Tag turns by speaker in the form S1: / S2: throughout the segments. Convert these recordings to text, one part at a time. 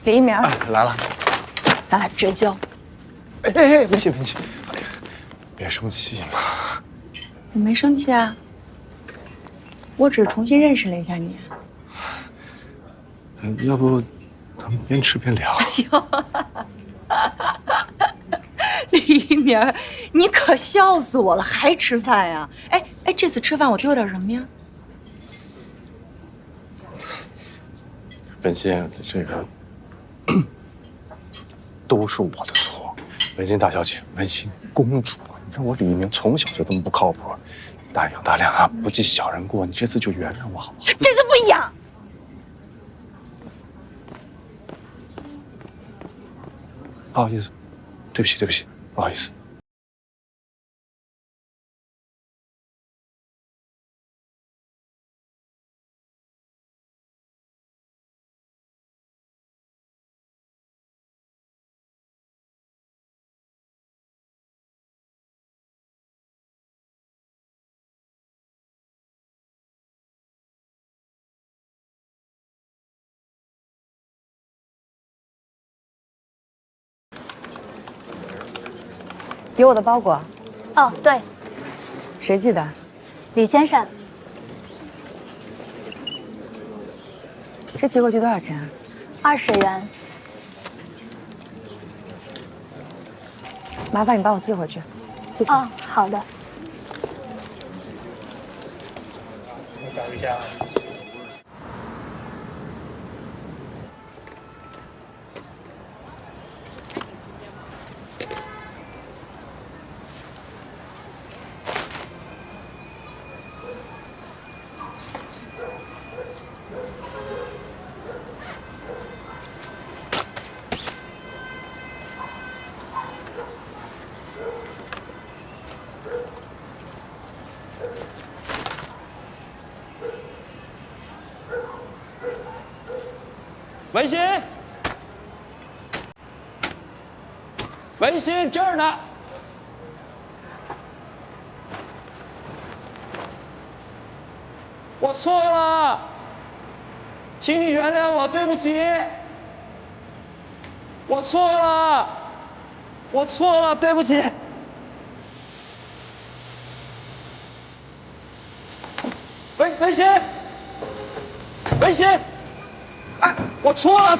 S1: 李一鸣，
S2: 来了，
S1: 咱俩绝交。
S2: 哎，文心，哎呀，别生气嘛。
S1: 我没生气啊，我只是重新认识了一下你。
S2: 要不咱们边吃边聊？
S1: 李一鸣，你可笑死我了，还吃饭呀？哎，这次吃饭我丢点什么呀？
S2: 文心，这个都是我的错。文心大小姐，文心公主，你说我李一鸣从小就这么不靠谱，大养大量啊，不计小人过。你这次就原谅我好不好？
S1: 这次不一样。
S2: 不好意思，对不起，不好意思。
S1: 有我的包裹。
S3: 哦，对，
S1: 谁寄的？
S3: 李先生
S1: 这寄过去多少钱啊
S3: ，20元。
S1: 麻烦你帮我寄回去，谢谢。
S3: 哦，好的。
S2: 等一下。文心，文心这儿呢。我错了，请你原谅我，对不起。我错了，对不起。文心，哎，我错了。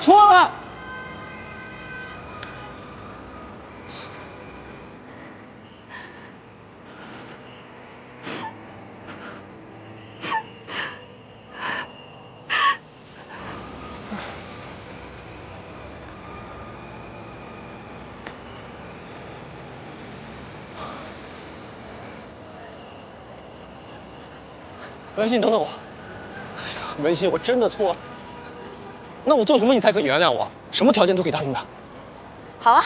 S2: 文心，等等我。哎呀，文心，我真的错了。那我做什么你才可以原谅我？什么条件都可以答应的。
S1: 好啊，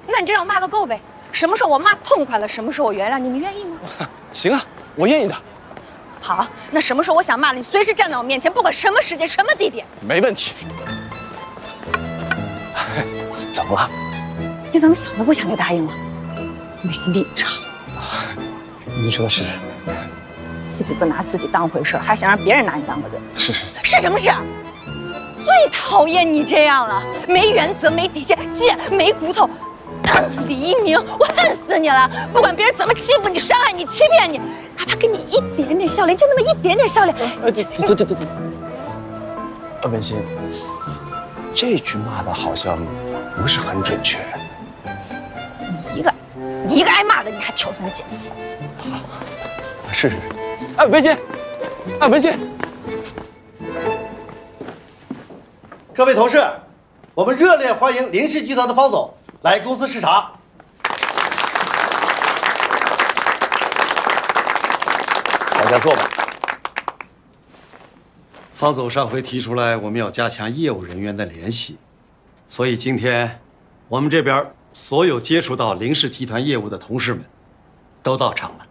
S1: 那你就让我骂个够呗。什么时候我骂痛快了，什么时候我原谅你，你愿意吗？
S2: 行啊，我愿意的。
S1: 好，那什么时候我想骂了，你随时站在我面前，不管什么时间、什么地点。
S2: 没问题。怎么了？
S1: 你怎么想都不想就答应了？没立场。
S2: 你说的是。
S1: 自己不拿自己当回事，还想让别人拿你当个人。
S2: 是
S1: 什么事？最讨厌你这样了，没原则、没底线、贱、没骨头。李一鸣，我恨死你了！不管别人怎么欺负你、伤害你、欺骗你，哪怕给你一点点笑脸，就那么一点点笑脸。
S2: 对。文心，这句骂的好像不是很准确。
S1: 你一个挨骂的，你还挑三拣四。
S2: 是。哎，文心，
S4: 各位同事，我们热烈欢迎林氏集团的方总来公司视察。
S2: 大家坐吧。
S5: 方总上回提出来，我们要加强业务人员的联系，所以今天我们这边所有接触到林氏集团业务的同事们都到场了。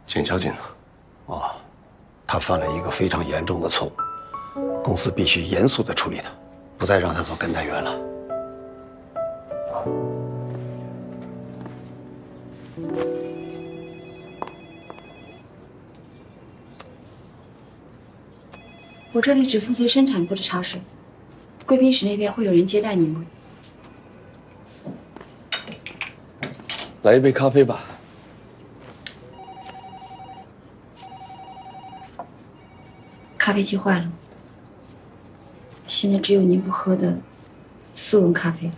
S6: 简小姐呢？
S5: 他犯了一个非常严重的错误，公司必须严肃地处理他，不再让他做跟单员了。
S6: 我这里只负责生产，不是茶水。贵宾室那边会有人接待你们。
S7: 来一杯咖啡吧。
S6: 咖啡机坏了，现在只有您不喝的速溶咖啡，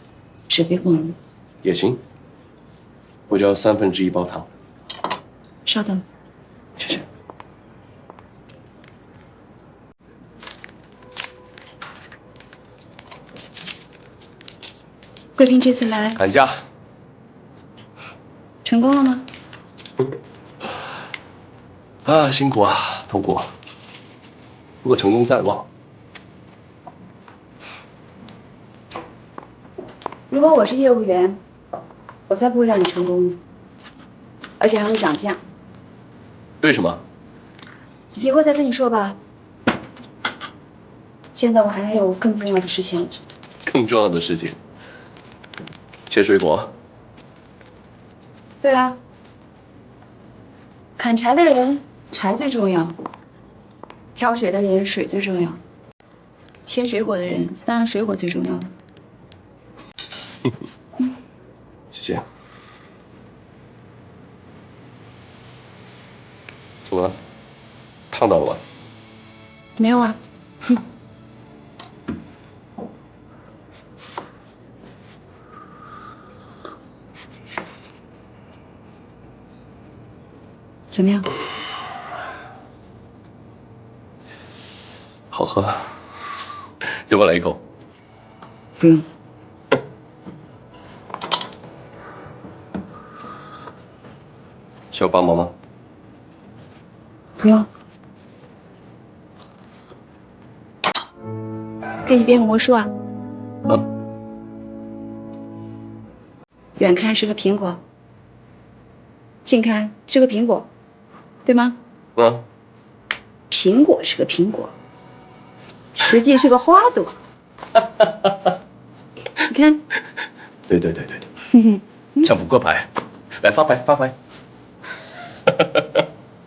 S6: 纸杯供应。
S7: 也行。我就要1/3包糖。
S6: 稍等。
S7: 谢谢。
S6: 贵宾这次来
S7: 砍价。
S6: 成功了吗？
S7: 啊，辛苦啊，痛苦。不过成功在望。
S6: 如果我是业务员，我才不会让你成功呢，而且还会涨价。
S7: 为什么？
S6: 以后再跟你说吧。现在我还有更重要的事情。
S7: 更重要的事情，切水果。
S6: 对啊，砍柴的人柴最重要，挑水的人水最重要，切水果的人当然水果最重要了。
S7: 谢谢。怎么了？烫到了吧？
S6: 没有啊。怎么样？
S7: 好喝，要不要来一口？
S6: 不用。
S7: 需要帮忙吗？
S6: 不用。给你编个魔术啊。远看是个苹果，近看是个苹果，对吗？苹果是个苹果，实际是个花朵。你看。
S7: 对。这样扑克牌，来发牌。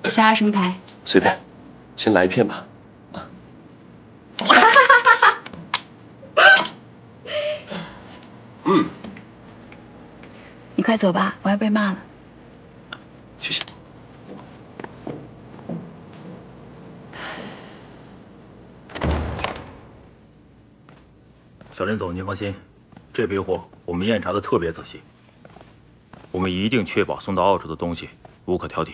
S6: 想要什么牌？
S7: 随便，先来一片吧。
S6: 你快走吧，我要被骂了。
S7: 谢谢。
S8: 小林总，您放心，这批货我们验查的特别仔细，我们一定确保送到澳洲的东西无可挑剔。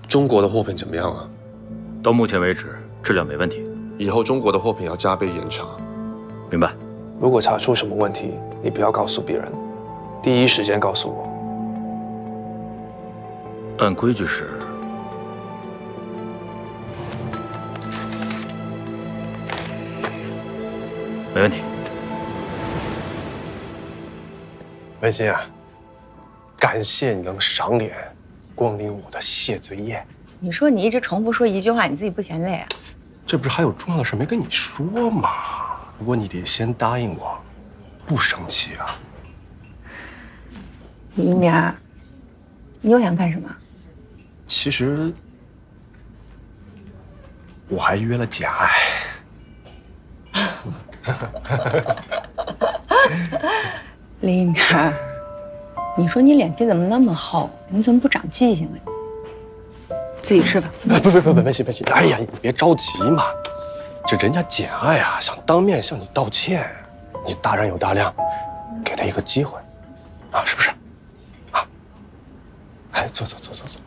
S9: 中国的货品怎么样啊？
S8: 到目前为止，质量没问题。
S9: 以后中国的货品要加倍严查。
S8: 明白。
S10: 如果查出什么问题，你不要告诉别人，第一时间告诉我。
S8: 按规矩是。没问题。
S10: 文心啊，感谢你能赏脸光临我的谢罪宴。
S1: 你说你一直重复说一句话，你自己不嫌累啊？
S10: 这不是还有重要的事没跟你说吗？不过你得先答应我，不生气啊。
S1: 李一鸣，你又想干什么？
S10: 其实我还约了简爱。
S1: 李一鸣，你说你脸皮怎么那么厚？你怎么不长记性啊？自己吃吧。
S10: 不，文心，哎呀，你别着急嘛。这人家简爱啊，想当面向你道歉，你大人有大量，给他一个机会，啊，是不是？啊，哎，走，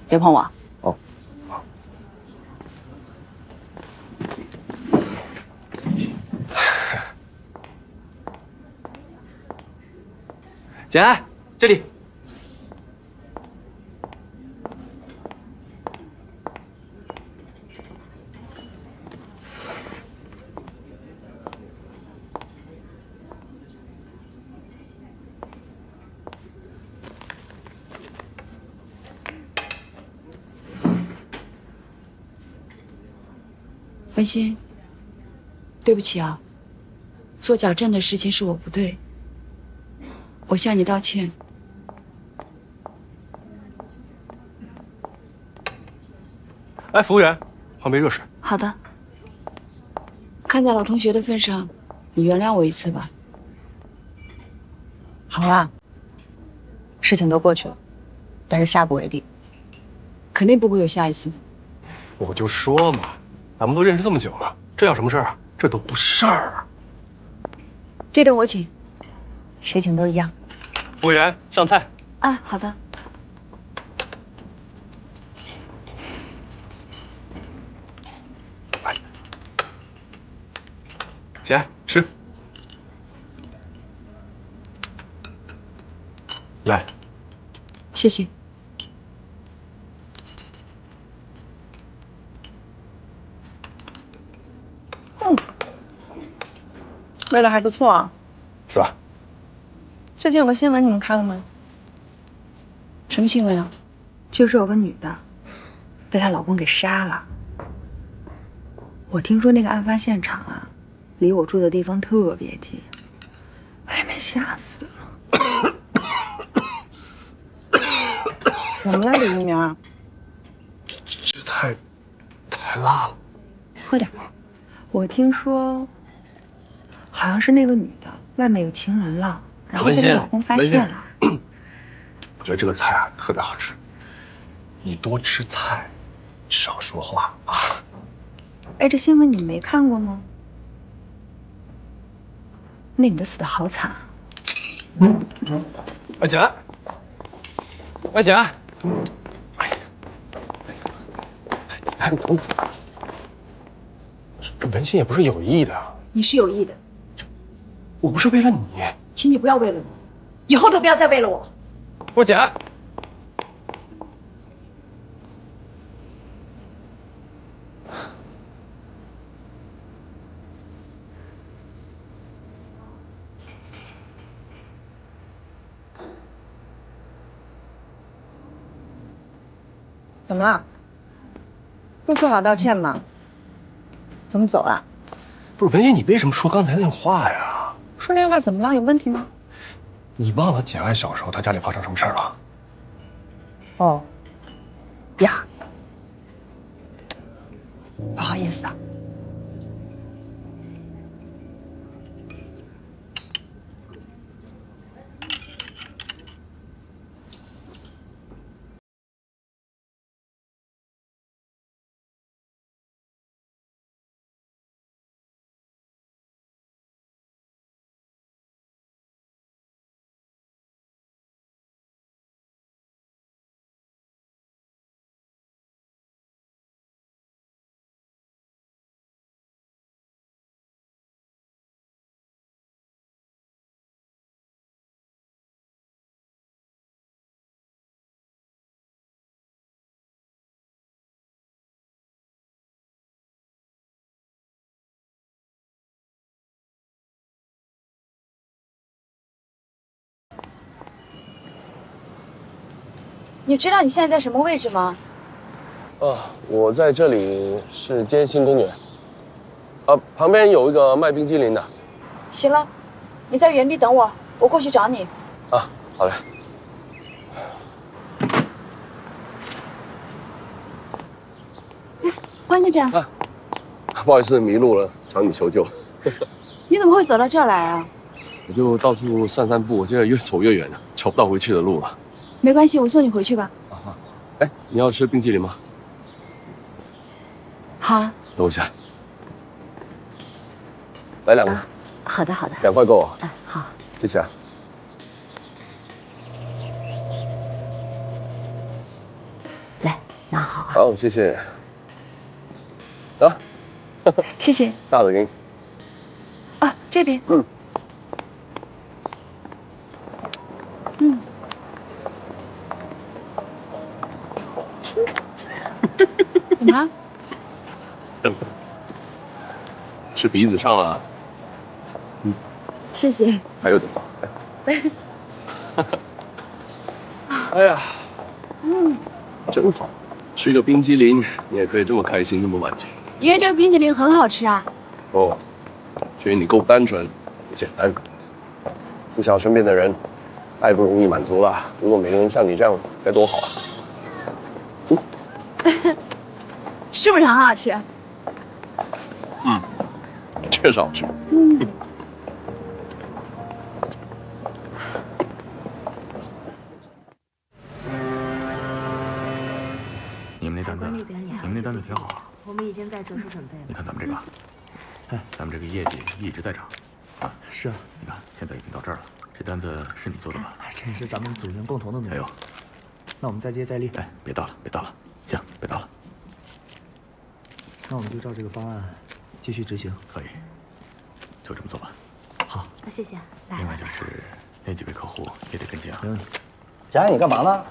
S1: 别碰我。
S10: 哦。
S2: 简爱，这里。
S6: 文心，对不起啊，做矫正的事情是我不对，我向你道歉。
S10: 哎，服务员，换杯热水。
S6: 好的。看在老同学的份上，你原谅我一次吧。
S1: 好啦，事情都过去了，但是下不为例。
S6: 肯定不会有下一次。
S10: 我就说嘛，咱们都认识这么久了，这叫什么事儿啊？这都不是事儿啊。
S6: 这顿我请。
S1: 谁请都一样。
S10: 服务员，上菜。
S6: 啊，好的。
S10: 来，姐吃。来，
S6: 谢谢。
S1: 味道还不错啊，
S10: 是吧？
S1: 最近有个新闻，你们看了吗？
S6: 什么新闻啊？
S1: 就是有个女的被她老公给杀了。我听说那个案发现场啊，离我住的地方特别近，外面吓死了。怎么了，李一鸣？
S10: 这太辣了。
S1: 喝点。我听说，好像是那个女的外面有情人了，然后被她老公发现了。
S10: 我觉得这个菜啊特别好吃，你多吃菜，少说话啊。
S1: 哎，这新闻你没看过吗？那女的死得好惨啊！
S10: 哎姐，哎姐，哎，哎，你等等，这文心也不是有意的，
S6: 你是有意的，
S10: 我不是为了你。
S6: 请你不要为了我，以后都不要再为了我。
S10: 我姐，
S1: 怎么了？不说好道歉吗？怎么走啊？
S10: 不是文心，你为什么说刚才那话呀？
S1: 说那话怎么了？有问题吗？
S10: 你忘了简爱小时候她家里发生什么事儿了？
S1: 哦，呀，不好意思啊。
S6: 你知道你现在在什么位置吗？
S7: 我在这里是街心公园，旁边有一个卖冰激凌的。
S6: 行了，你在原地等我，我过去找你。
S7: 啊，好嘞。
S6: 关队长，
S7: 不好意思，迷路了，找你求救。
S6: 你怎么会走到这儿来啊？
S7: 我就到处散散步，现在越走越远了，找不到回去的路了。
S6: 没关系，我送你回去吧。
S7: 哎，你要吃冰激凌吗？
S6: 好啊。
S7: 等我一下，来2个。
S6: 好的，好的。
S7: 2块够啊。
S6: 好。
S7: 谢谢啊。
S6: 来，拿好。
S7: 好，谢谢。啊，
S6: 谢谢。
S7: 大的给你。
S6: 啊，这边。怎么了？
S7: 等，吃鼻子上了。
S6: 谢谢。
S7: 还有点。哎呀，真好，吃个冰激凌，你也可以这么开心，这么晚去。
S6: 因为这个冰淇淋很好吃啊。
S7: 哦，觉得你够单纯，不简单，不想身边的人爱不容易满足了。如果每个人像你这样，该多好啊！
S1: 是不是很好吃？
S7: 嗯，确实好吃。
S8: 你们那单子，你们那单子挺好啊。
S11: 我们已经在着手准备了。
S8: 你看咱们这个，咱们这个业绩一直在涨，啊，
S11: 是啊，
S8: 你看现在已经到这儿了。这单子是你做的吧？
S11: 这也是咱们组员共同的努力。
S8: 加油！
S11: 那我们再接再厉。
S8: 哎，别倒了，别倒了，行，别倒了。
S11: 那我们就照这个方案继续执行。
S8: 可以，就这么做吧。
S11: 好，
S3: 谢谢。
S8: 另外就是那几位客户也得跟进啊。
S11: 没问题。
S4: 佳怡，你干嘛呢？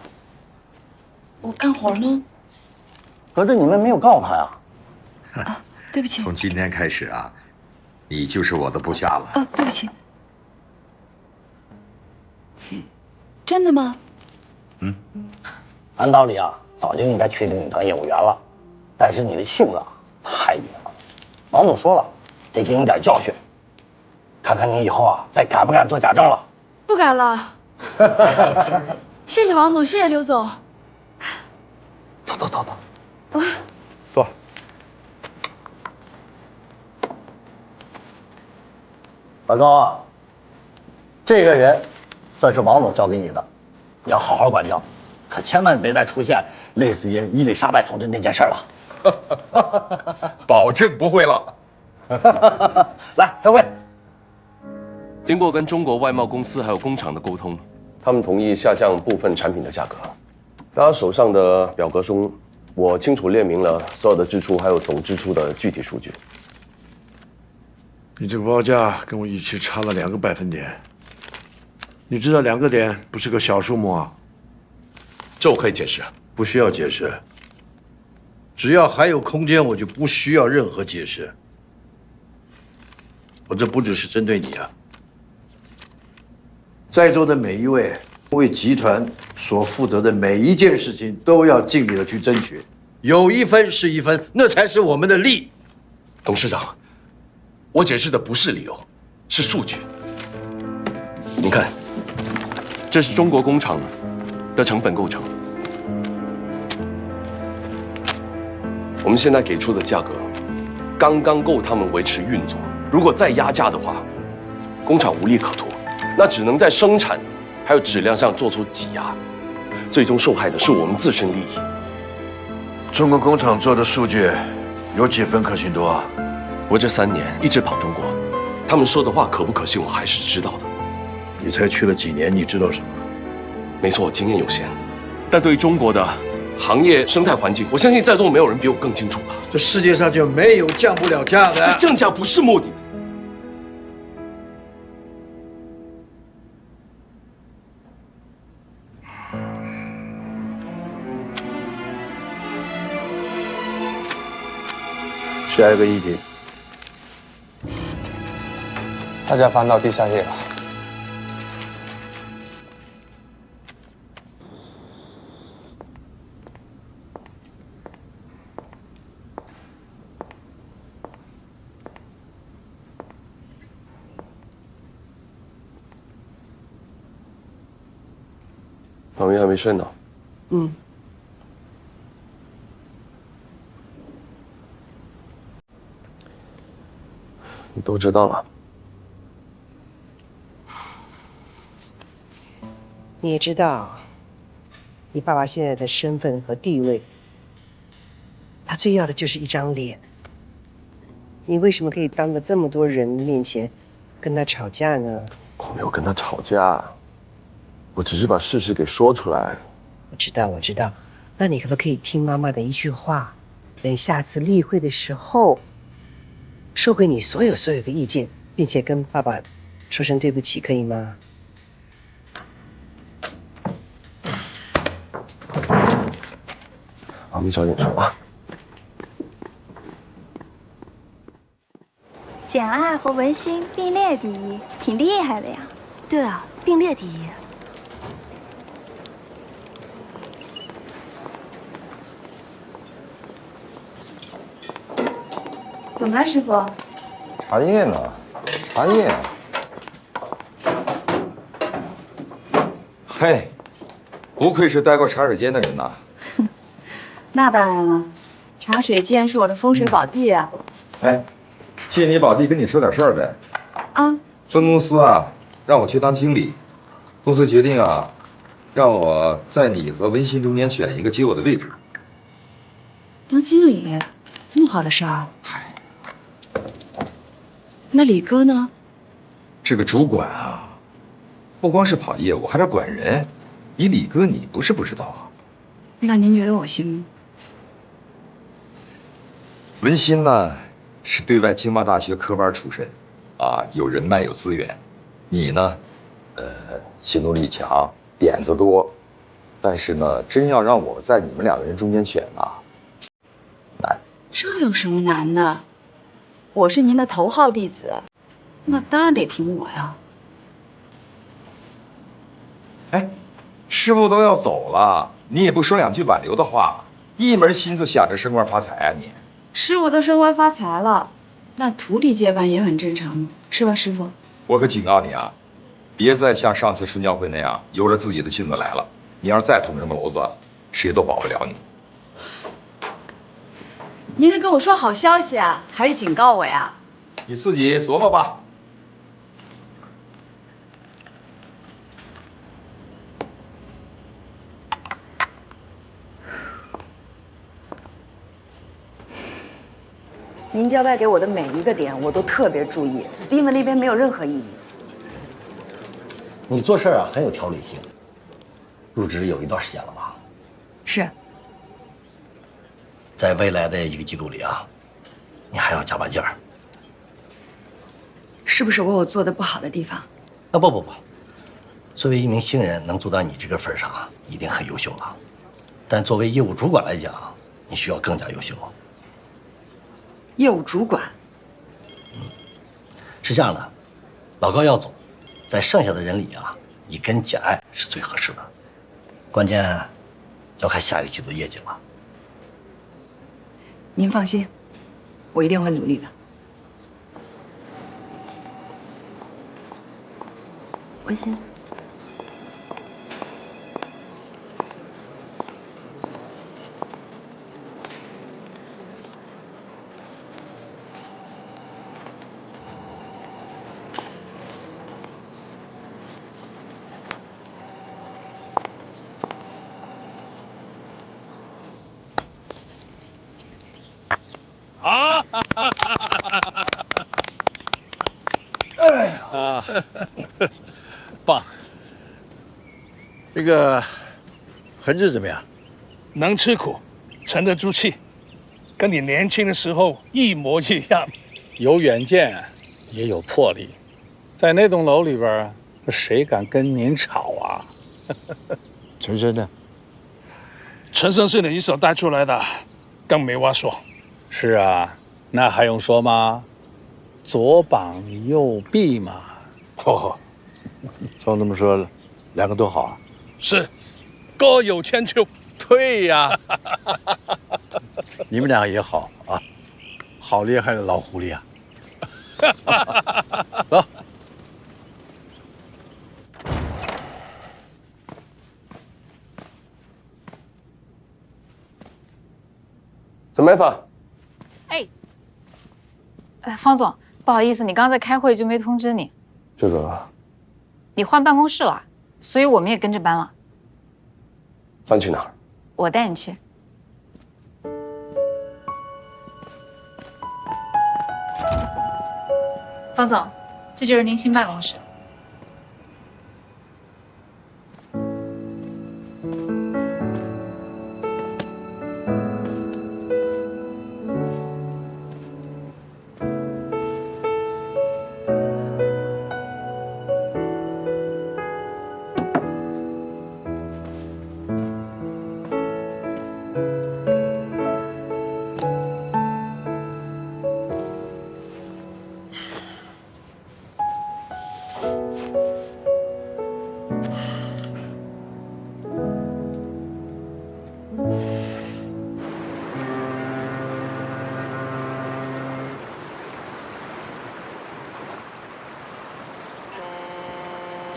S6: 我干活呢。
S4: 合着你们没有告他呀？
S6: 啊，对不起。
S12: 从今天开始啊，你就是我的部下了。
S6: 啊，对不起。真的吗？
S8: 嗯。
S4: 按道理啊，早就应该确定你当业务员了，但是你的性子太野了。王总说了，得给你点教训，看看你以后啊，再敢不敢做假证了。
S6: 不敢了。谢谢王总，谢谢刘总。
S4: 走。
S6: 啊，
S4: 坐。老高啊，这个人算是王总交给你的，你要好好管教，可千万别再出现类似于伊丽莎白同志那件事了。
S12: 保证不会了。
S4: 来，开会。
S10: 经过跟中国外贸公司还有工厂的沟通，他们同意下降部分产品的价格。大家手上的表格中，我清楚列明了所有的支出还有总支出的具体数据。
S13: 你这个报价跟我预期差了2个百分点，你知道2个点不是个小数目啊。
S10: 这我可以解释。
S13: 不需要解释，只要还有空间，我就不需要任何解释。我这不只是针对你啊，在座的每一位为集团所负责的每一件事情都要尽力的去争取，有1分是1分，那才是我们的利。
S10: 董事长，我解释的不是理由，是数据。您看，这是中国工厂的成本构成。我们现在给出的价格，刚刚够他们维持运作。如果再压价的话，工厂无利可图，那只能在生产还有质量上做出挤压，最终受害的是我们自身利益。
S13: 中国工厂做的数据有几分可信度啊？
S10: 我这3年一直跑中国，他们说的话可不可信，我还是知道的。
S13: 你才去了几年，你知道什么？
S10: 没错，我经验有限，但对于中国的行业生态环境，我相信在座没有人比我更清楚了。
S13: 这世界上就没有降不了价的。
S10: 降价不是目的。
S13: 下一个议题，
S9: 大家翻到第3页吧。
S10: 老明还没睡呢。
S6: 嗯。
S10: 你都知道了。
S14: 你也知道，你爸爸现在的身份和地位，他最要的就是一张脸。你为什么可以当着这么多人面前跟他吵架呢？
S10: 我没有跟他吵架，我只是把事实给说出来。
S14: 我知道。那你可不可以听妈妈的一句话，等下次例会的时候，收回你所有的意见，并且跟爸爸说声对不起，可以吗？
S10: 好，你早点说啊。
S3: 简爱和文心并列第1，挺厉害的呀。
S11: 对啊，并列第1。
S6: 怎么了，师傅？
S15: 茶叶呢？茶叶。
S12: 嘿，不愧是待过茶水间的人呐。
S6: 那当然了，茶水间是我的风水宝地啊。
S12: 哎，借你宝地跟你说点事儿呗。
S6: 啊，
S12: 分公司啊，让我去当经理。公司决定啊，让我在你和文心中间选一个接我的位置。
S6: 当经理，这么好的事儿？
S12: 嗨，
S6: 那李哥呢？
S12: 这个主管啊，不光是跑业务，还得管人。你李哥，你不是不知道啊。
S6: 那您觉得我行吗？
S12: 文心呢，是对外经贸大学科班出身，啊，有人脉有资源。你呢，行动力强，点子多，但是呢，真要让我在你们两个人中间选啊，难。
S6: 这有什么难的？我是您的头号弟子，那当然得听我呀。
S12: 哎，师傅都要走了，你也不说两句挽留的话，一门心思想着升官发财啊你。
S6: 师傅都升官发财了，那徒弟接班也很正常嘛，是吧，师傅？
S12: 我可警告你啊，别再像上次春交会那样由着自己的性子来了。你要是再捅什么娄子，谁都保不了你。
S6: 您是跟我说好消息啊，还是警告我呀？
S12: 你自己琢磨吧。
S15: 您交代给我的每一个点，我都特别注意。Steven 那边没有任何异议。
S4: 你做事啊很有条理性。入职有一段时间了吧？
S15: 是。
S4: 在未来的1个季度里啊，你还要加把劲儿。
S15: 是不是我有做的不好的地方？
S4: 啊不，作为一名新人，能做到你这个份上，一定很优秀了。但作为业务主管来讲，你需要更加优秀。
S15: 业务主管。
S4: 是这样的，老高要走，在剩下的人里啊，你跟简爱是最合适的。关键要看下1个季度业绩了。
S15: 您放心，我一定会努力的。
S3: 文心，
S7: 啊！哎呀，棒！
S13: 这个恒志怎么样？
S7: 能吃苦，沉得住气，跟你年轻的时候一模一样。
S16: 有远见，也有魄力，在那栋楼里边，谁敢跟您吵啊？
S13: 陈生呢？
S7: 陈生是你一手带出来的，更没话说。
S16: 是啊，那还用说吗？左膀右臂嘛。
S13: 哦，照这么说，2个都好啊。
S7: 是，各有千秋。
S13: 对呀，你们俩也好啊，好厉害的老狐狸啊！走。
S10: 怎么样？
S17: 方总，不好意思，你刚在开会就没通知你。
S10: 这个
S17: 你换办公室了，所以我们也跟着搬了。
S10: 搬去哪儿？
S17: 我带你去。方总，这就是您新办公室。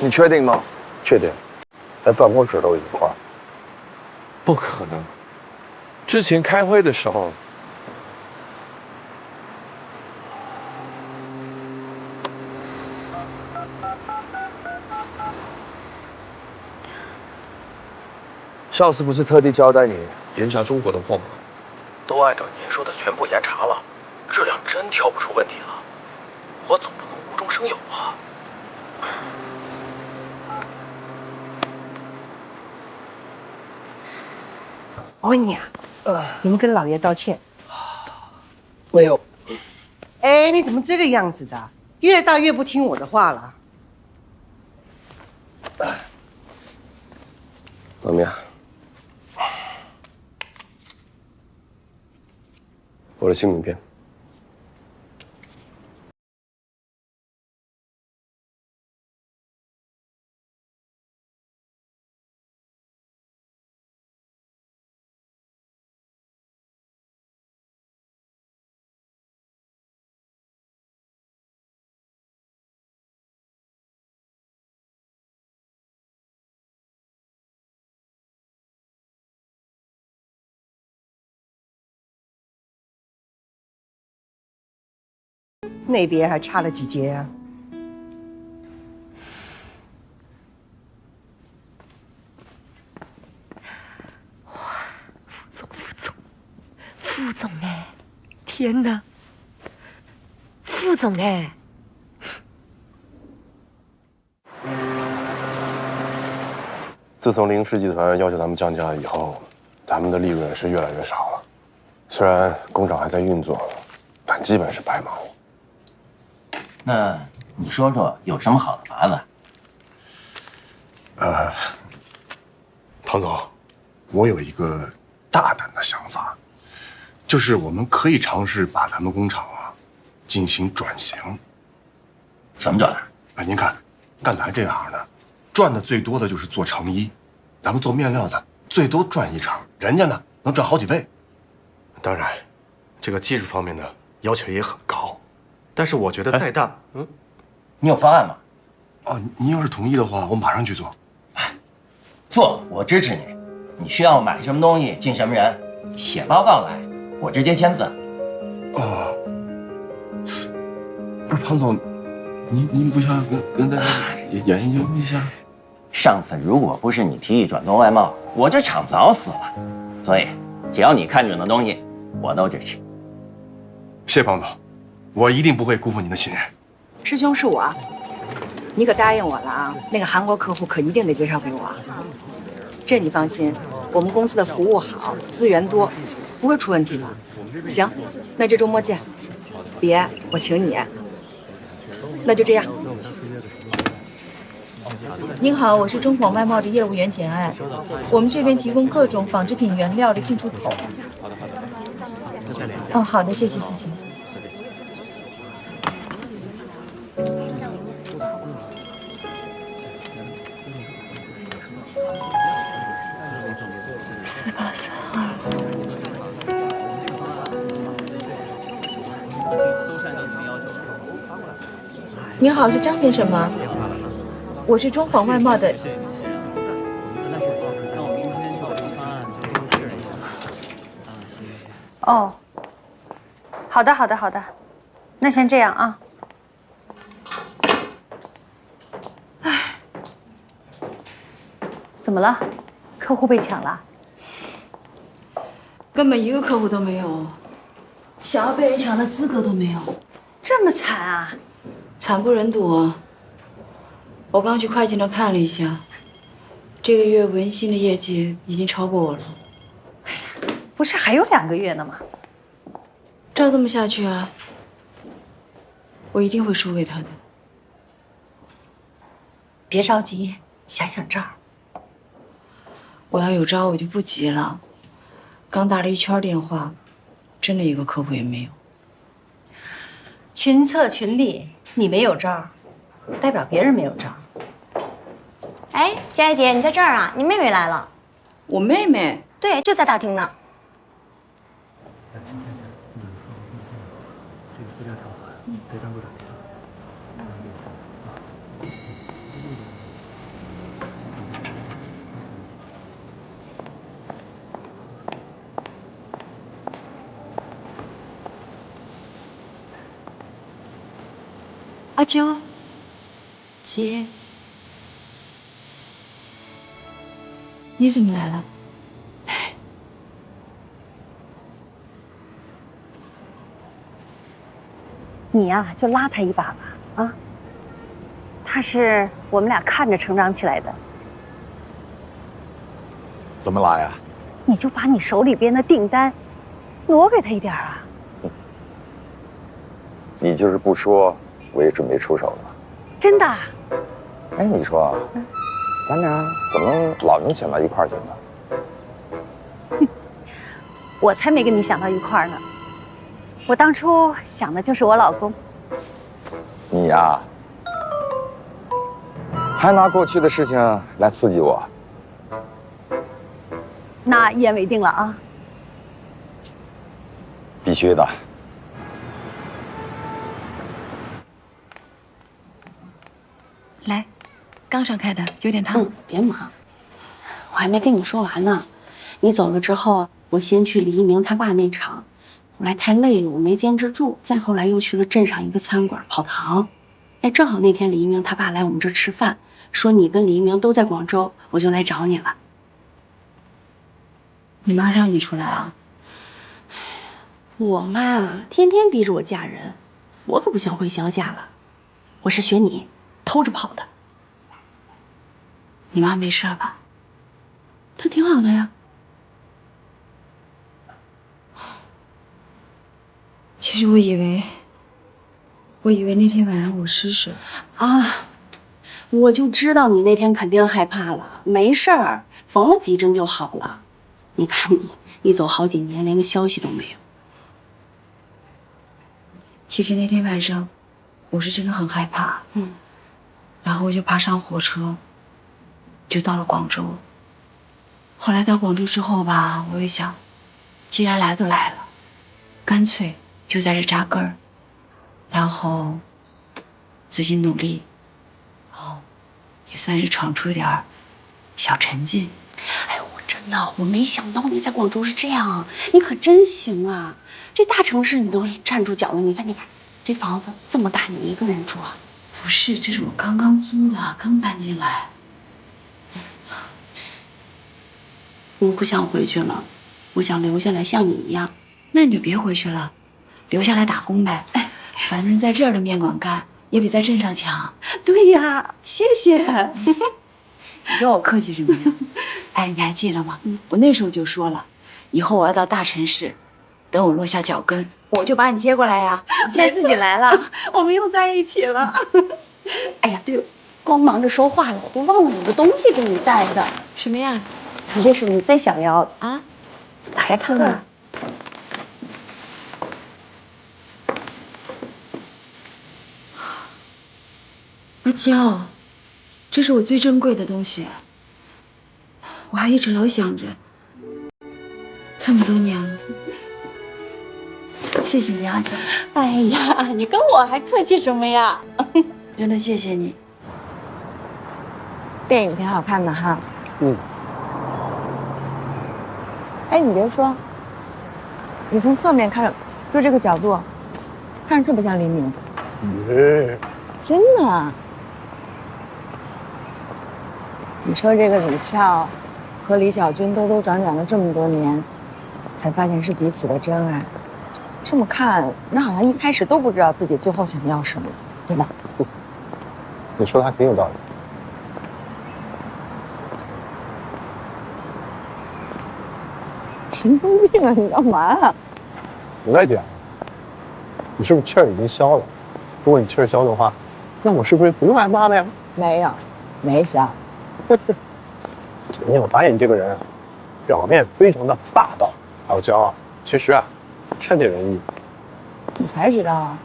S10: 你确定吗？
S13: 确定。
S10: 在办公室都一块儿。
S7: 不可能，之前开会的时候，上司不是特地交代你严查中国的货吗？
S8: 都按照您说的全部严查了，质量真挑不出问题了。我总不能无中生有啊。
S14: 我问你啊，你们跟老爷道歉？
S7: 没有。
S14: 哎，你怎么这个样子的？越大越不听我的话了。
S10: 怎么样？我的新名片。
S14: 那边还差了几节啊？
S1: 副总哎，天哪！副总哎，
S10: 自从凌氏集团要求咱们降价以后，咱们的利润是越来越少了。虽然工厂还在运作，但基本是白忙活。
S18: 那你说说有什么好的法子？
S10: 庞总，我有一个大胆的想法，就是我们可以尝试把咱们工厂进行转型。
S18: 怎么转？
S10: 您看，干咱这行的，赚的最多的就是做成衣，咱们做面料的最多赚1成，人家呢能赚好几倍。当然，这个技术方面的要求也很高，但是我觉得再大，
S18: 你有方案吗？
S10: 哦，您要是同意的话，我马上去做。
S18: 做，我支持你。你需要买什么东西，进什么人，写报告来，我直接签字。
S10: 哦，不是庞总，您不想跟大家研究一下？
S18: 上次如果不是你提议转做外贸，我这厂早死了。所以，只要你看准的东西，我都支持。
S10: 谢谢庞总，我一定不会辜负您的信任。
S15: 师兄是我，你可答应我了啊！那个韩国客户可一定得介绍给我。这你放心，我们公司的服务好，资源多，不会出问题的。行，那这周末见。别，我请你。那就这样。
S6: 您好，我是中广外贸的业务员简爱，我们这边提供各种纺织品原料的进出口。哦，好的，谢谢谢谢。
S1: 4832。
S6: 您好，是张先生吗？我是中纺外贸的。
S17: 哦，好的，好的，好的，那先这样啊。唉，怎么了？客户被抢了？
S6: 根本一个客户都没有，想要被人抢的资格都没有。
S1: 这么惨啊！
S6: 惨不忍睹啊！我刚去会计那看了一下，这个月文心的业绩已经超过我了。
S17: 不是还有2个月呢吗？
S6: 照这么下去啊，我一定会输给他的。
S1: 别着急，想想招。
S6: 我要有招，我就不急了。刚打了一圈电话，真的一个客户也没有。
S1: 群策群力，你没有招，不代表别人没有招。
S19: 哎，佳佳姐，你在这儿啊？你妹妹来了。
S6: 我妹妹？
S19: 对，就在大厅呢。
S6: 阿娇，姐，你怎么来了？
S17: 你呀，就拉他一把吧，啊！他是我们俩看着成长起来的，
S10: 怎么拉呀？
S17: 你就把你手里边的订单挪给他一点啊！
S12: 你就是不说，我也准备出手了。
S17: 真的？
S12: 哎，你说，咱俩怎么老能想到一块儿去呢？
S17: 我才没跟你想到一块儿呢。我当初想的就是我老公。
S12: 你呀，还拿过去的事情来刺激我。
S17: 那一言为定了啊！
S12: 必须的。
S6: 来，刚上开的，有点烫。别忙，我还没跟你说完呢。你走了之后，我先去李一鸣他爸那厂，后来太累了，我没坚持住。再后来又去了镇上一个餐馆跑堂。哎，正好那天李一鸣他爸来我们这儿吃饭，说你跟李一鸣都在广州，我就来找你了。你妈让你出来啊？我妈天天逼着我嫁人，我可不想回乡下了。我是学你偷着跑的。你妈没事吧？她挺好的呀。其实我以为那天晚上我失手啊，我就知道你那天肯定害怕了。没事儿，缝了几针就好了。你看你走好几年，连个消息都没有。其实那天晚上，我是真的很害怕。然后我就爬上火车，就到了广州。后来到广州之后吧，我又想，既然来都来了，干脆就在这扎根儿，然后自己努力，也算是闯出一点小成绩。哎呦，我没想到你在广州是这样，你可真行啊！这大城市你都站住脚了，你看，这房子这么大，你一个人住啊？不是，这是我刚刚租的，刚搬进来。我不想回去了，我想留下来像你一样。那你就别回去了，留下来打工呗。哎，反正在这儿的面馆干也比在镇上强。对呀，谢谢。你跟我客气什么呀？哎，你还记得吗？我那时候就说了，以后我要到大城市，等我落下脚跟，我就把你接过来呀。你现在自己来了，我们又在一起了。哎呀，对了，光忙着说话了，我都忘了有个东西给你带的。什么呀？这是你最想要的啊！打开看看。阿娇，这是我最珍贵的东西，我还一直老想着，这么多年了，谢谢你，阿娇。哎呀，你跟我还客气什么呀？真的谢谢你。电影挺好看的哈。哎，你别说，你从侧面看，就这个角度，看着特别像黎明。真的。你说这个李翘和李小军兜转了这么多年，才发现是彼此的真爱。这么看，人好像一开始都不知道自己最后想要什么，对吧？
S10: 你说的还挺有道理。
S14: 神经病啊！你干嘛？
S10: 我在讲，你是不是气儿已经消了？如果你气儿消的话，那我是不是不用挨骂了呀？
S14: 没有，没消。
S10: 最近我发现你这个人，表面非常的霸道，还有骄傲，其实啊，善解人意。
S14: 你才知道啊。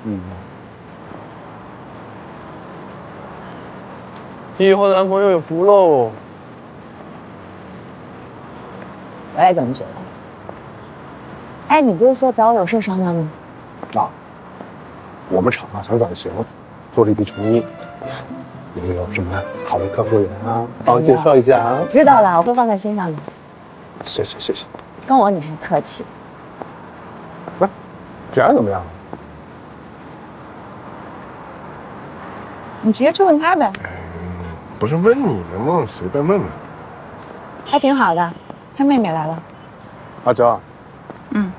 S10: 以后的男朋友有福喽。
S14: 我也这么觉得。哎，你不是说找我有事商量吗？
S10: 啊，我们厂想转型，做了一笔生意，有没有什么好的客户源啊？帮我介绍一下啊！
S14: 知道了，我会放在心上的。
S10: 谢谢谢谢。
S14: 跟我你还客气？
S10: 不是，这样怎么样？
S1: 你直接去问他呗。
S2: 不是问你们吗？随便问问。
S1: 还挺好的，他妹妹来了。
S2: 阿娇。
S1: 嗯。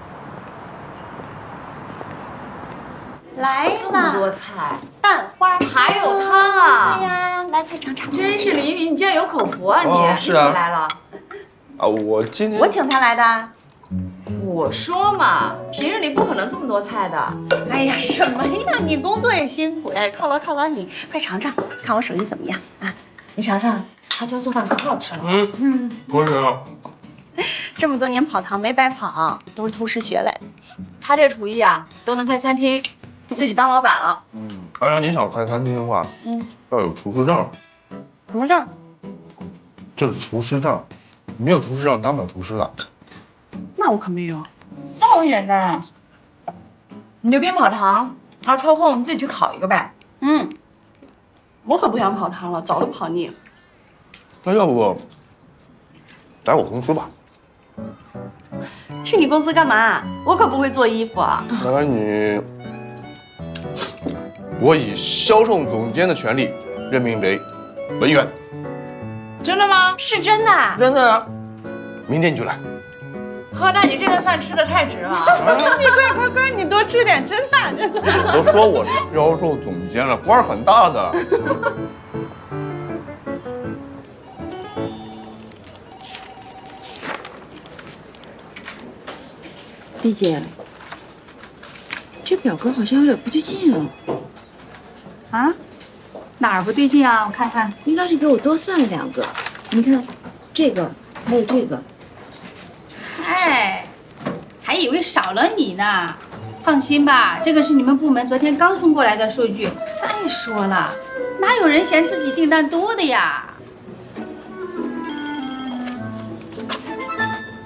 S15: 来
S20: 这么多菜，
S1: 蛋花
S20: 还有汤啊！
S1: 对呀，来快尝尝。
S20: 真是李云，你竟然有口福啊你！
S2: 是啊。
S20: 你怎么来了？
S2: 啊，我今天
S1: 我请他来的。
S20: 我说嘛，平日里不可能这么多菜的。
S1: 哎呀，什么呀？你工作也辛苦呀，犒劳犒劳你，快尝尝，看我手艺怎么样啊？你尝尝，阿娇做饭可好吃了。
S2: 不是啊。
S1: 这么多年跑堂没白跑，都是偷师学来的。
S6: 他这厨艺啊，都能开餐厅，自己当老板了。
S2: 要是你想开餐厅的话，要有厨师证。
S1: 什么证？
S2: 就是厨师证，没有厨师证当不了厨师的。
S1: 那我可没有。那我简单啊，你就别跑堂，然后抽空我们自己去考一个呗。我可不想跑堂了，早都跑腻了。
S2: 那要不来我公司吧？
S1: 去你公司干嘛？我可不会做衣服啊。
S2: 那我以销售总监的权利任命为文员。
S20: 真的吗？是真的。
S2: 真的啊。明天你就来。
S20: 呵，那你这顿饭吃的太值了。
S1: 你快，你多吃点，真大真的。
S2: 都说我是销售总监了，官很大的。
S6: 丽姐，这表格好像有点不对劲啊。
S17: 啊？哪儿不对劲啊？我看看，
S6: 应该是给我多算了2个。你看，这个还有这个。
S17: 哎，还以为少了你呢。放心吧，这个是你们部门昨天刚送过来的数据。再说了，哪有人嫌自己订单多的呀？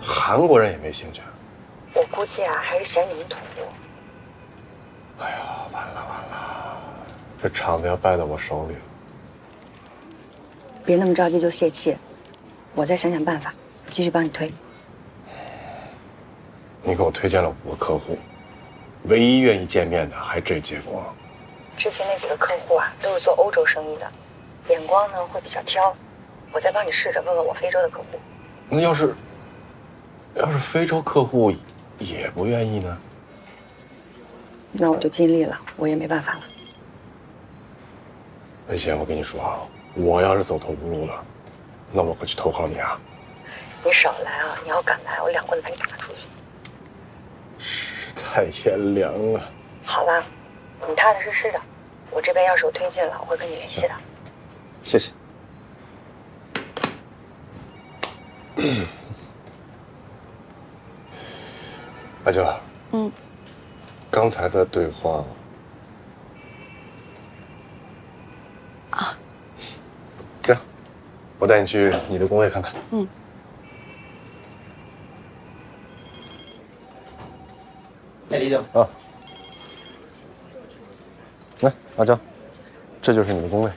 S10: 韩国人也没兴趣。
S15: 我估计啊，还是嫌你们土。
S10: 哎呀，完了，这厂子要败在我手里了。
S15: 别那么着急就泄气，我再想想办法，继续帮你推。
S10: 你给我推荐了5个客户，唯一愿意见面的还这结果。
S15: 之前那几个客户啊，都是做欧洲生意的，眼光呢会比较挑。我再帮你试着问问我非洲的客户。
S10: 那要是非洲客户也不愿意呢？
S15: 那我就尽力了，我也没办法了。
S10: 文贤，我跟你说啊，我要是走投无路了，那我会去投靠你啊。
S15: 你少来啊！你要敢来，我2棍子把你打出去。
S10: 太炎凉了。
S15: 好了，你踏踏实实的，我这边要是有推进了，我会跟你联系的。
S10: 谢谢。阿娇，刚才的对话
S1: 啊，
S10: 这样，我带你去你的工位看看。
S9: 哎，李总。
S10: 啊，来，阿娇，这就是你的工位。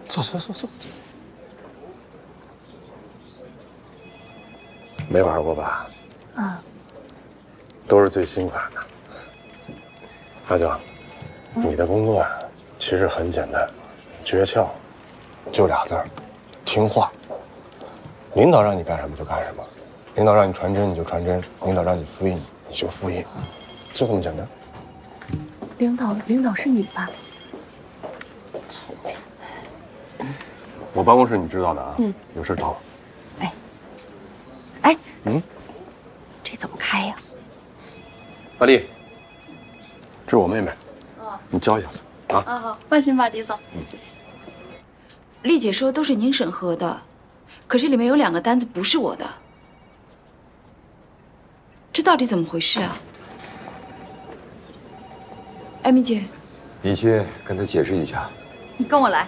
S10: 坐。没玩过吧？都是最新款的。阿娇，你的工作呀，其实很简单，诀窍就2字儿：听话。领导让你干什么就干什么，领导让你传真你就传真，领导让你复印你就复印，就这么简单。
S1: 领导是你吧？
S10: 聪明。我办公室你知道的啊，有事找我。
S1: 哎，
S17: 这怎么开呀？
S10: 大力，这是我妹妹，你教一下她啊。
S6: 好，放心吧，李总。
S20: 丽姐说都是您审核的，可是里面有2个单子不是我的，这到底怎么回事啊？艾米姐，
S12: 你去跟他解释一下。
S1: 你跟我来。